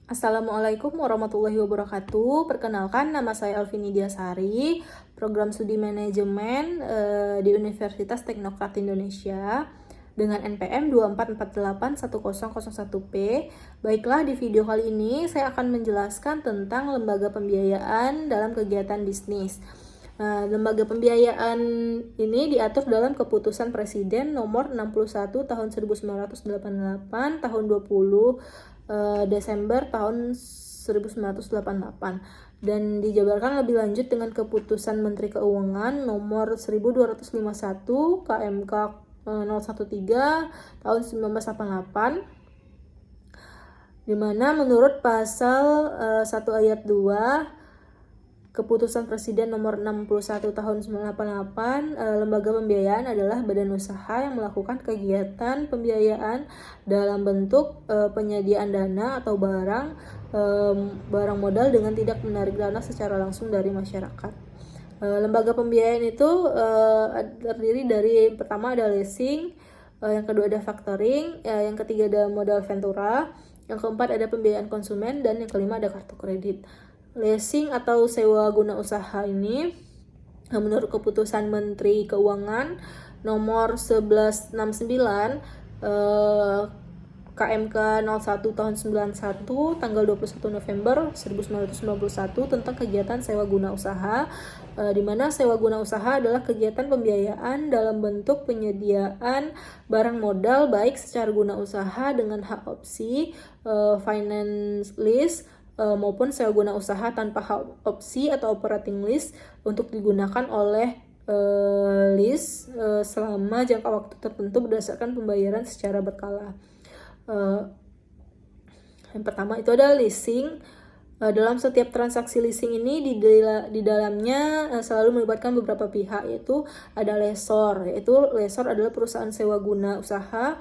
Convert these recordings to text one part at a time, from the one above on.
Assalamualaikum warahmatullahi wabarakatuh. Perkenalkan, nama saya Alvini Diasari, program studi manajemen di Universitas Teknokrat Indonesia dengan NPM 24481001P. Baiklah, di video kali ini saya akan menjelaskan tentang lembaga pembiayaan dalam kegiatan bisnis. Lembaga pembiayaan ini diatur dalam Keputusan Presiden Nomor 61 Tahun 1988 Tahun 20 Desember tahun 1988 dan dijabarkan lebih lanjut dengan Keputusan Menteri Keuangan Nomor 1251 KMK 013 tahun 1988, di mana menurut pasal 1 ayat 2 Keputusan Presiden Nomor 61 Tahun 1988, lembaga pembiayaan adalah badan usaha yang melakukan kegiatan pembiayaan dalam bentuk penyediaan dana atau barang modal dengan tidak menarik dana secara langsung dari masyarakat. Lembaga pembiayaan itu terdiri dari, pertama ada leasing, yang kedua ada factoring, yang ketiga ada modal ventura, yang keempat ada pembiayaan konsumen, dan yang kelima ada kartu kredit. Leasing atau sewa guna usaha ini menurut Keputusan Menteri Keuangan Nomor 1169 KMK 01 tahun 91 tanggal 21 November 1991 tentang kegiatan sewa guna usaha, di mana sewa guna usaha adalah kegiatan pembiayaan dalam bentuk penyediaan barang modal baik secara guna usaha dengan hak opsi, finance lease, maupun sewa guna usaha tanpa hak opsi atau operating lease untuk digunakan oleh lease selama jangka waktu tertentu berdasarkan pembayaran secara berkala. Yang pertama itu ada leasing. Dalam setiap transaksi leasing ini di dalamnya selalu melibatkan beberapa pihak, yaitu ada lessor. Yaitu lessor adalah perusahaan sewa guna usaha.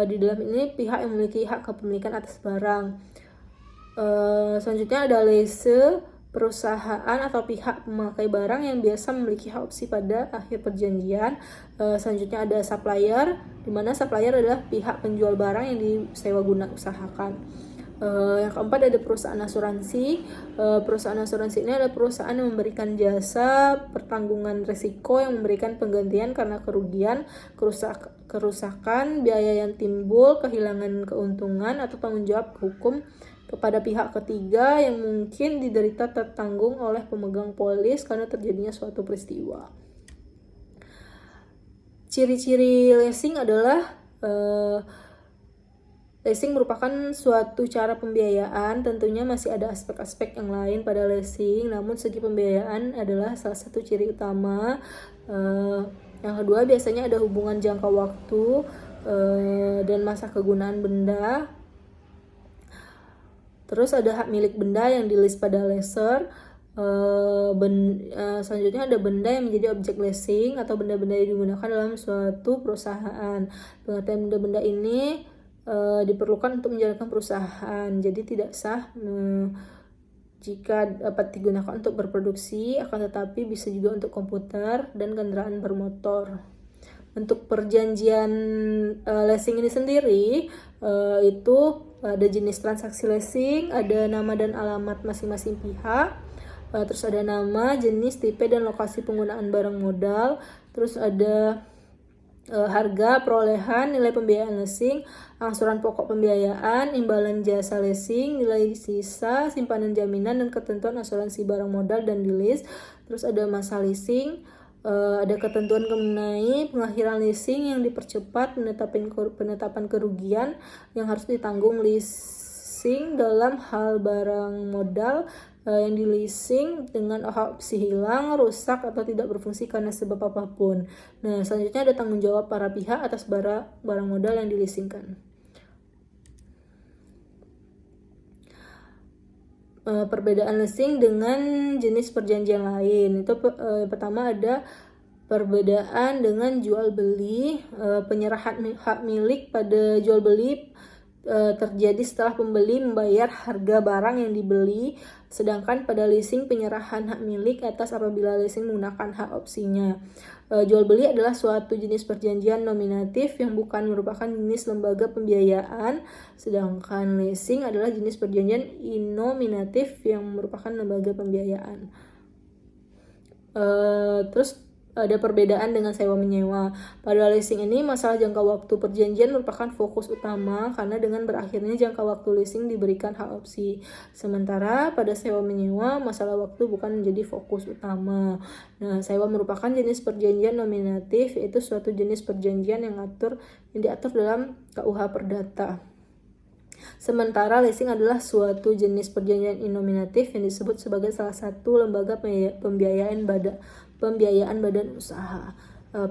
Di dalam ini pihak yang memiliki hak kepemilikan atas barang. Selanjutnya ada lease, perusahaan atau pihak pemakai barang yang biasa memiliki hak opsi pada akhir perjanjian. Selanjutnya ada supplier, di mana supplier adalah pihak penjual barang yang disewa guna usahakan. Yang keempat ada perusahaan asuransi. Perusahaan asuransi ini adalah perusahaan yang memberikan jasa pertanggungan risiko, yang memberikan penggantian karena kerugian, kerusakan, biaya yang timbul, kehilangan keuntungan, atau tanggung jawab hukum kepada pihak ketiga yang mungkin diderita tertanggung oleh pemegang polis karena terjadinya suatu peristiwa. Ciri-ciri leasing adalah leasing merupakan suatu cara pembiayaan. Tentunya masih ada aspek-aspek yang lain pada leasing, namun segi pembiayaan adalah salah satu ciri utama. Yang kedua, biasanya ada hubungan jangka waktu dan masa kegunaan benda. Terus ada hak milik benda yang di-lease pada lessor. Selanjutnya ada benda yang menjadi objek leasing atau benda-benda yang digunakan dalam suatu perusahaan. Pengertian benda-benda ini diperlukan untuk menjalankan perusahaan, jadi tidak sah jika dapat digunakan untuk berproduksi, akan tetapi bisa juga untuk komputer dan kendaraan bermotor. Untuk perjanjian leasing ini sendiri, itu ada jenis transaksi leasing, ada nama dan alamat masing-masing pihak, terus ada nama, jenis, tipe, dan lokasi penggunaan barang modal, terus ada harga, perolehan, nilai pembiayaan leasing, angsuran pokok pembiayaan, imbalan jasa leasing, nilai sisa, simpanan jaminan, dan ketentuan asuransi barang modal dan di-lease. Terus ada masa leasing, ada ketentuan mengenai pengakhiran leasing yang dipercepat, penetapan kerugian yang harus ditanggung leasing dalam hal barang modal yang di leasing dengan opsi hilang, rusak, atau tidak berfungsi karena sebab apapun. Nah, selanjutnya ada tanggung jawab para pihak atas barang modal yang dileasingkan. Perbedaan leasing dengan jenis perjanjian lain itu pertama ada perbedaan dengan jual beli. Penyerahan hak milik pada jual beli terjadi setelah pembeli membayar harga barang yang dibeli, sedangkan pada leasing penyerahan hak milik atas apabila leasing menggunakan hak opsinya. Jual beli adalah suatu jenis perjanjian nominatif yang bukan merupakan jenis lembaga pembiayaan, sedangkan leasing adalah jenis perjanjian inominatif yang merupakan lembaga pembiayaan. Terus ada perbedaan dengan sewa menyewa. Pada leasing ini masalah jangka waktu perjanjian merupakan fokus utama karena dengan berakhirnya jangka waktu leasing diberikan hak opsi. Sementara pada sewa menyewa masalah waktu bukan menjadi fokus utama. Nah, sewa merupakan jenis perjanjian nominatif, yaitu suatu jenis perjanjian yang diatur dalam KUH Perdata. Sementara leasing adalah suatu jenis perjanjian inominatif yang disebut sebagai salah satu lembaga pembiayaan badan usaha.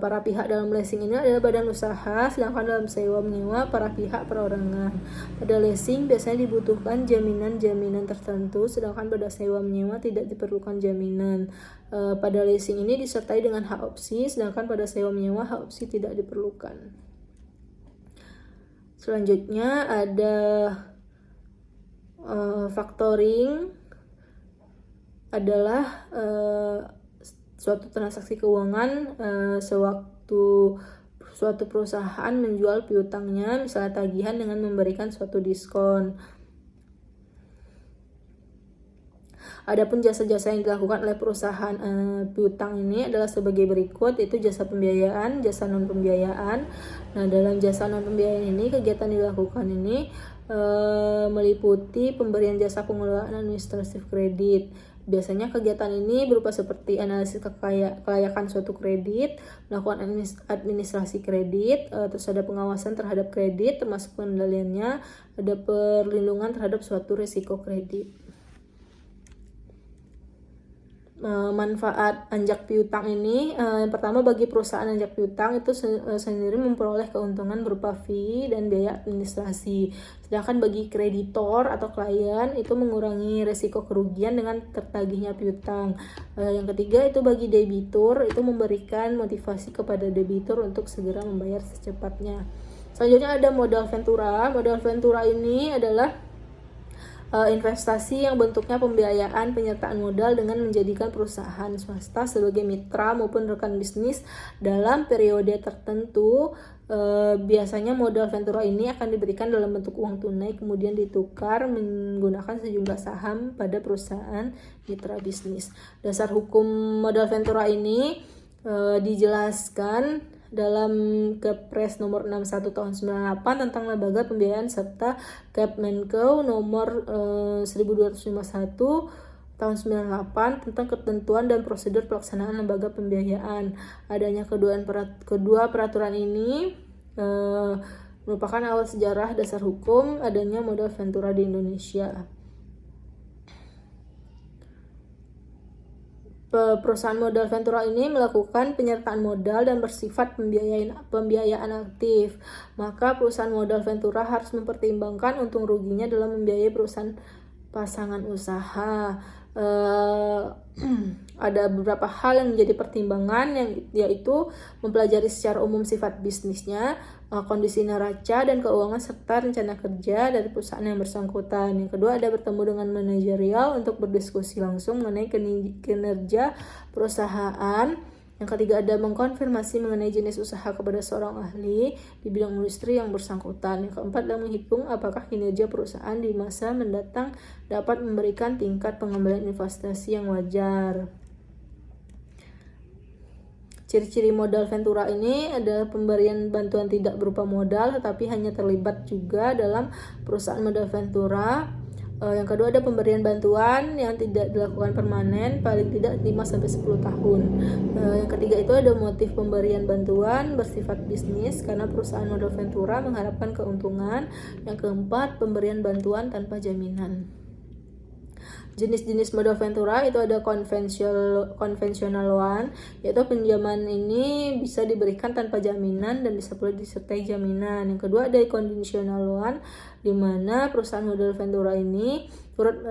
Para pihak dalam leasing ini adalah badan usaha, sedangkan dalam sewa menyewa para pihak perorangan. Pada leasing biasanya dibutuhkan jaminan-jaminan tertentu, sedangkan pada sewa menyewa tidak diperlukan jaminan. Pada leasing ini disertai dengan hak opsi, sedangkan pada sewa menyewa hak opsi tidak diperlukan. Selanjutnya ada factoring adalah suatu transaksi keuangan sewaktu suatu perusahaan menjual piutangnya, misalnya tagihan, dengan memberikan suatu diskon. Adapun jasa-jasa yang dilakukan oleh perusahaan piutang ini adalah sebagai berikut, yaitu jasa pembiayaan, jasa non pembiayaan. Nah, dalam jasa non pembiayaan ini kegiatan dilakukan ini meliputi pemberian jasa pengelolaan administratif kredit. Biasanya kegiatan ini berupa seperti analisis kelayakan suatu kredit, melakukan administrasi kredit, terus ada pengawasan terhadap kredit termasuk pengendaliannya, ada perlindungan terhadap suatu risiko kredit. Manfaat anjak piutang ini, yang pertama bagi perusahaan anjak piutang itu sendiri memperoleh keuntungan berupa fee dan biaya administrasi. Sedangkan bagi kreditor atau klien itu mengurangi resiko kerugian dengan tertagihnya piutang. Yang ketiga itu bagi debitur itu memberikan motivasi kepada debitur untuk segera membayar secepatnya. Selanjutnya ada modal ventura. Modal ventura ini adalah investasi yang bentuknya pembiayaan penyertaan modal dengan menjadikan perusahaan swasta sebagai mitra maupun rekan bisnis dalam periode tertentu. Biasanya modal ventura ini akan diberikan dalam bentuk uang tunai kemudian ditukar menggunakan sejumlah saham pada perusahaan mitra bisnis. Dasar hukum modal ventura ini dijelaskan dalam Kepres nomor 61 tahun 98 tentang lembaga pembiayaan serta Kepmenko nomor 1251 tahun 98 tentang ketentuan dan prosedur pelaksanaan lembaga pembiayaan. Adanya kedua peraturan ini merupakan awal sejarah dasar hukum adanya modal ventura di Indonesia. Perusahaan modal ventura ini melakukan penyertaan modal dan bersifat pembiayaan aktif. Maka perusahaan modal ventura harus mempertimbangkan untung ruginya dalam membiayai perusahaan pasangan usaha. Ada beberapa hal yang menjadi pertimbangan, yaitu mempelajari secara umum sifat bisnisnya, kondisi neraca dan keuangan serta rencana kerja dari perusahaan yang bersangkutan. Yang kedua ada bertemu dengan manajerial untuk berdiskusi langsung mengenai kinerja perusahaan. Yang ketiga ada mengkonfirmasi mengenai jenis usaha kepada seorang ahli di bidang industri yang bersangkutan. Yang keempat adalah menghitung apakah kinerja perusahaan di masa mendatang dapat memberikan tingkat pengembalian investasi yang wajar. Ciri-ciri modal ventura ini adalah pemberian bantuan tidak berupa modal tetapi hanya terlibat juga dalam perusahaan modal ventura. Yang kedua ada pemberian bantuan yang tidak dilakukan permanen paling tidak 5-10 tahun. Yang ketiga itu ada motif pemberian bantuan bersifat bisnis karena perusahaan modal ventura mengharapkan keuntungan. Yang keempat pemberian bantuan tanpa jaminan. Jenis-jenis modal ventura itu ada konvensional one, yaitu pinjaman ini bisa diberikan tanpa jaminan dan bisa pula disertai jaminan. Yang kedua ada conditional one, di mana perusahaan modal ventura ini turut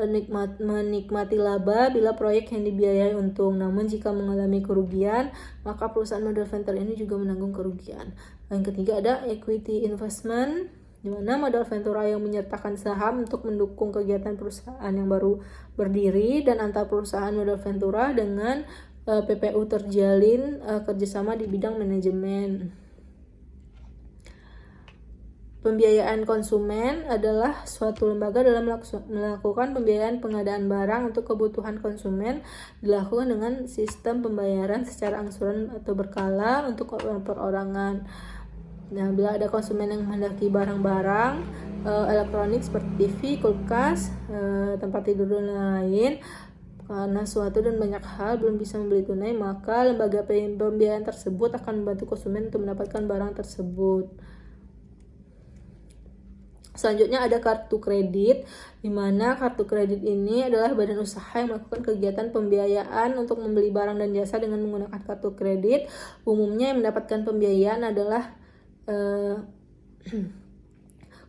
menikmati laba bila proyek yang dibiayai untung. Namun jika mengalami kerugian, maka perusahaan modal ventura ini juga menanggung kerugian. Yang ketiga ada equity investment. di mana modal ventura yang menyertakan saham untuk mendukung kegiatan perusahaan yang baru berdiri, dan antar perusahaan modal ventura dengan PPU terjalin kerjasama di bidang manajemen. Pembiayaan konsumen adalah suatu lembaga dalam melakukan pembiayaan pengadaan barang untuk kebutuhan konsumen, dilakukan dengan sistem pembayaran secara angsuran atau berkala untuk perorangan. Nah, bila ada konsumen yang menghendaki barang-barang elektronik seperti TV, kulkas, tempat tidur dan lain, karena suatu dan banyak hal belum bisa membeli tunai, maka lembaga pembiayaan tersebut akan membantu konsumen untuk mendapatkan barang tersebut. Selanjutnya ada kartu kredit, di mana kartu kredit ini adalah badan usaha yang melakukan kegiatan pembiayaan untuk membeli barang dan jasa dengan menggunakan kartu kredit. Umumnya yang mendapatkan pembiayaan adalah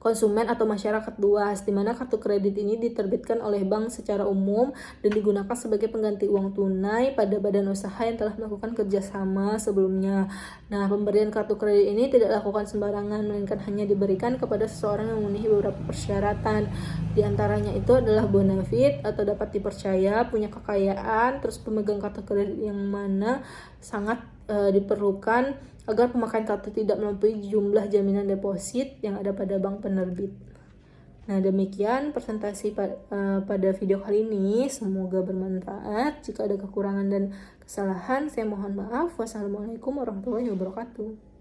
konsumen atau masyarakat luas, di mana kartu kredit ini diterbitkan oleh bank secara umum dan digunakan sebagai pengganti uang tunai pada badan usaha yang telah melakukan kerjasama sebelumnya. Nah, pemberian kartu kredit ini tidak dilakukan sembarangan, melainkan hanya diberikan kepada seseorang yang memenuhi beberapa persyaratan. Di antaranya itu adalah bonafide atau dapat dipercaya, punya kekayaan, terus pemegang kartu kredit yang mana sangat diperlukan agar pemakaian kartu tidak melampaui jumlah jaminan deposit yang ada pada bank penerbit. Nah, demikian presentasi pada video kali ini. Semoga bermanfaat. Jika ada kekurangan dan kesalahan, saya mohon maaf. Wassalamualaikum warahmatullahi wabarakatuh.